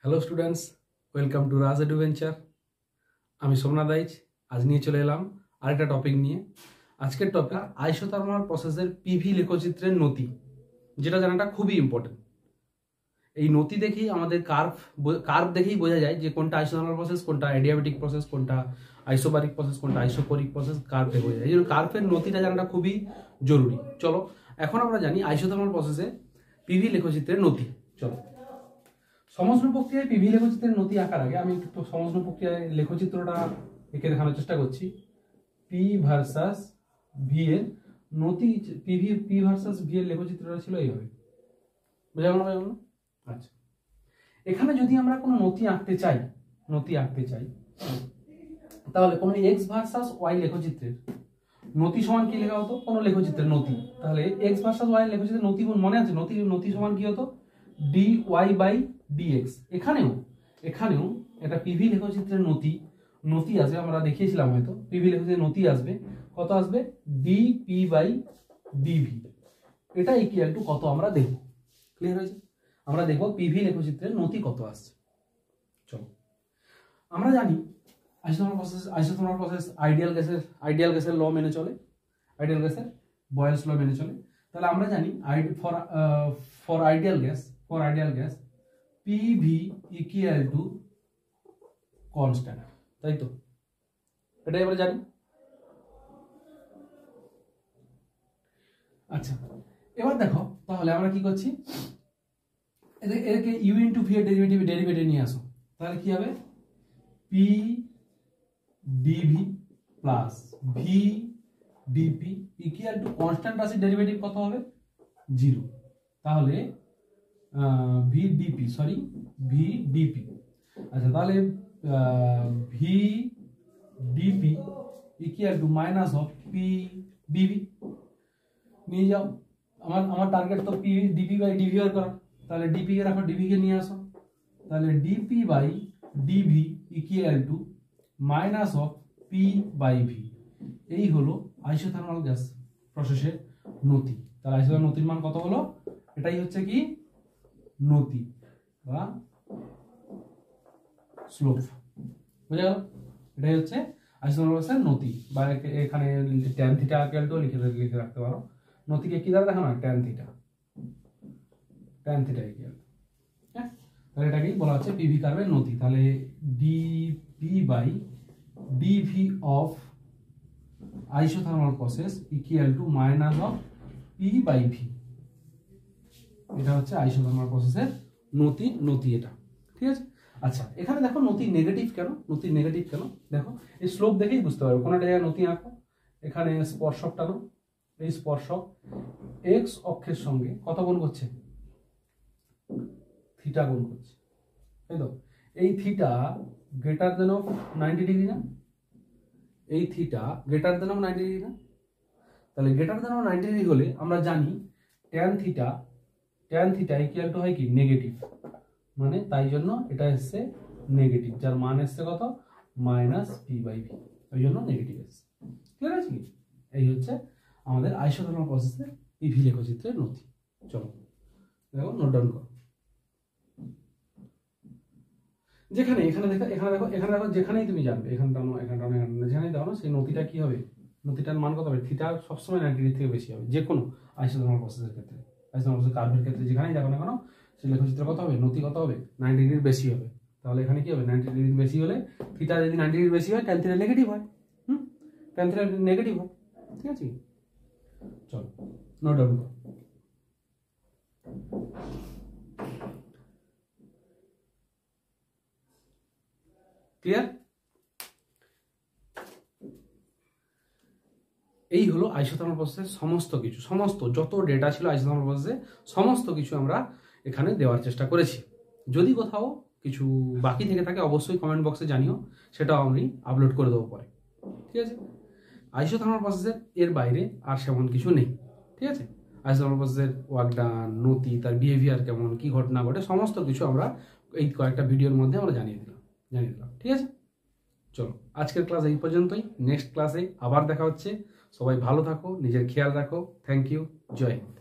Hello students, welcome to Raj adventure. আমি সোমনাথ দাইজ আজ নিয়ে চলে এলাম আরেকটা টপিক নিয়ে। আজকের টপিক আইসোথার্মাল প্রসেসের পিভি লেখচিত্রের নতি, যেটা জানাটা খুবই ইম্পর্টেন্ট। এই নতি দেখেই আমাদের কার্ভ দেখেই বোঝা যায় যে কোনটা আইসোথার্মাল প্রসেস, কোনটা অ্যাডিয়াবেটিক প্রসেস, কোনটা আইসোবারিক প্রসেস, কোনটা আইসোকোরিক প্রসেস, কার্ভে বোঝা যায়। এই জন্য কার্ভের নতিটা জানাটা খুবই জরুরি। চলো এখন আমরা জানি আইসোথার্মাল প্রসেসে পিভি লেখচিত্রের নতি। চলো, সমষ্ণ প্রক্রিয়ায় পিভি লেখচিত্রের নতি আঁকার আগে আমি একটু সমষ্ণ প্রক্রিয়ায় লেখচিত্রটা এঁকে দেখানোর চেষ্টা করছি। পি ভার্সাস ভি এর নতি, পি ভার্সাস ভি এর লেখচিত্রটা ছিল এইভাবে, বোঝা গেল না? আচ্ছা, এখানে যদি আমরা কোনো নতি আঁকতে চাই তাহলে কোনো এক্স ভার্সাস ওয়াই লেখচিত্রের নতি সমান কি লেখা হতো? কোনো লেখচিত্রের নতি, তাহলে এক্স ভার্সাস ওয়াই লেখচিত্রের নতি মনে আছে? নতি সমান কি হতো? D y by dx. এখানেও একটা পিভি লেখচিত্রের নতি আসবে, আমরা দেখিয়েছিলাম হয়তো। পিভি লেখচিত্রের নতি আসবে, কত আসবে? Dp by dv. এটা ইকুয়াল টু কত আমরা দেখব। ক্লিয়ার হয়েছে? আমরা দেখব পিভি লেখচিত্রের নতি কত আসছে। চলো, আমরা জানি আইসোথার্মাল প্রসেস আইডিয়াল গ্যাসের ল মেনে চলে, আইডিয়াল গ্যাসের বয়েলস ল মেনে চলে। তাহলে আমরা জানি for ideal gas PV equal to constant, তাই তো? এটাই আমরা জানি। আচ্ছা, এবার দেখো তাহলে আমরা কি করছি, এদেরকে ইউ ইন্টু ভি এর ডেরিভেটিভ নিয়ে আসো। তাহলে কি হবে? P dv plus v dp equal to constant রাশির ডেরিভেটিভ কত হবে? 0। তাহলে ভি ডিপি আচ্ছা, তাহলে v dp equal to minus of p dv নিয়ে যাও। আমার টার্গেট তো পি ডিপি বাই ডিভি আর করা। তাহলে ডিপি কে রাখো, ডিভি কে নিয়ে আসো। তাহলে dp by dv equal to minus of p by v. এই হলো আইসোথার্মাল গ্যাস প্রসেসের নতি। তাহলে আইসোথার্মাল নতির মান কত হলো? এটাই হচ্ছে কি নতি বা স্লোপ, বুঝা গেল? এটাই হচ্ছে আইসোথার্মাল প্রসেসের নতি, বা এখানে ট্যান থিটা ইকুয়াল লিখে রাখতে পারো। নতিকে কি দ্বারা দেখানো হয়? Tan theta equal. হ্যাঁ, তাহলে এটাকেই বলা হচ্ছে পিভি কার্ভের নতি। তাহলে dp by dv of isothermal process equal to minus of p by v. এটা হচ্ছে আইসোথার্মাল প্রসেসের নতি এটা, ঠিক আছে? আচ্ছা, এখানে দেখো নতি নেগেটিভ কেন? দেখো এই স্লোপ দেখেই বুঝতে পারবে। কোনো জায়গায় নতি আঁকো, এখানে স্পর্শক টানো, এই স্পর্শক এক্স অক্ষের সঙ্গে কত কোণ করছে? থিটা কোণ করছে, তাই তো? এই theta greater than of 90 degree না? এই theta greater than of 90 degree না? তাহলে গ্রেটার দেন অফ 90 ডিগ্রি হলে আমরা জানি ট্যান থিটা ইকুয়াল টু হয় কি? নেগেটিভ। মানে তাই জন্য এটা এসছে নেগেটিভ, যার মান এসছে কত? মাইনাস পি বাই ভি, ওই জন্য নেগেটিভ এসছে। ক্লিয়ার আছে কি? এই হচ্ছে আমাদের আইসোথার্মাল প্রসেসের পিভি লেখচিত্রের নতি। চলো দেখো, নোট ডাউন করো। এখানে দেখো যেখানেই তুমি জানবে, এখানে যেখানেই দাও না, সেই নতিটা কি হবে? নতিটার মান কত হবে? থিটা সবসময় 90 ডিগ্রি থেকে বেশি হবে, যে কোনো আইসোথার্মাল প্রসেসের ক্ষেত্রে। আইসোথার্মাল প্রসেস কার্ভের ক্ষেত্রে যেখানেই দেখো না কেন, সেই লেখচিত্র কত হবে? নতি কত হবে? 90 ডিগ্রির বেশি হবে। তাহলে এখানে কি হবে? 90 ডিগ্রির বেশি হলে থিটা যদি 90 ডিগ্রির বেশি হয়, ট্যান থিটা নেগেটিভ হয়। ট্যান থিটা নেগেটিভ হয়, ঠিক আছে? চলো নোট ডাউন করো। ক্লিয়ার? এই হলো আইসোথার্মাল প্রসেসের সমস্ত যত ডেটা ছিল আইসোথার্মাল প্রসেসে, সমস্ত কিছু আমরা এখানে দেওয়ার চেষ্টা করেছি। যদি কোথাও কিছু বাকি থেকে থাকে অবশ্যই কমেন্ট বক্সে জানিও, সেটাও আমি আপলোড করে দেবো পরে, ঠিক আছে? আইসোথার্মাল প্রসেসের এর বাইরে আর সেমন কিছু নেই, ঠিক আছে? আইসোথার্মাল প্রসেসের ওয়ার্ক ডান, নতি, তার বিহেভিয়ার কেমন, কি ঘটনা ঘটে, সমস্ত কিছু আমরা এই কয়েকটা ভিডিওর মধ্যে আমরা জানিয়ে দিলাম, ঠিক আছে? চলো, আজকের ক্লাস এই পর্যন্তই। নেক্সট ক্লাসে আবার দেখা হচ্ছে। সবাই ভালো থাকো, নিজের খেয়াল রাখো। Thank you, Jai Hind.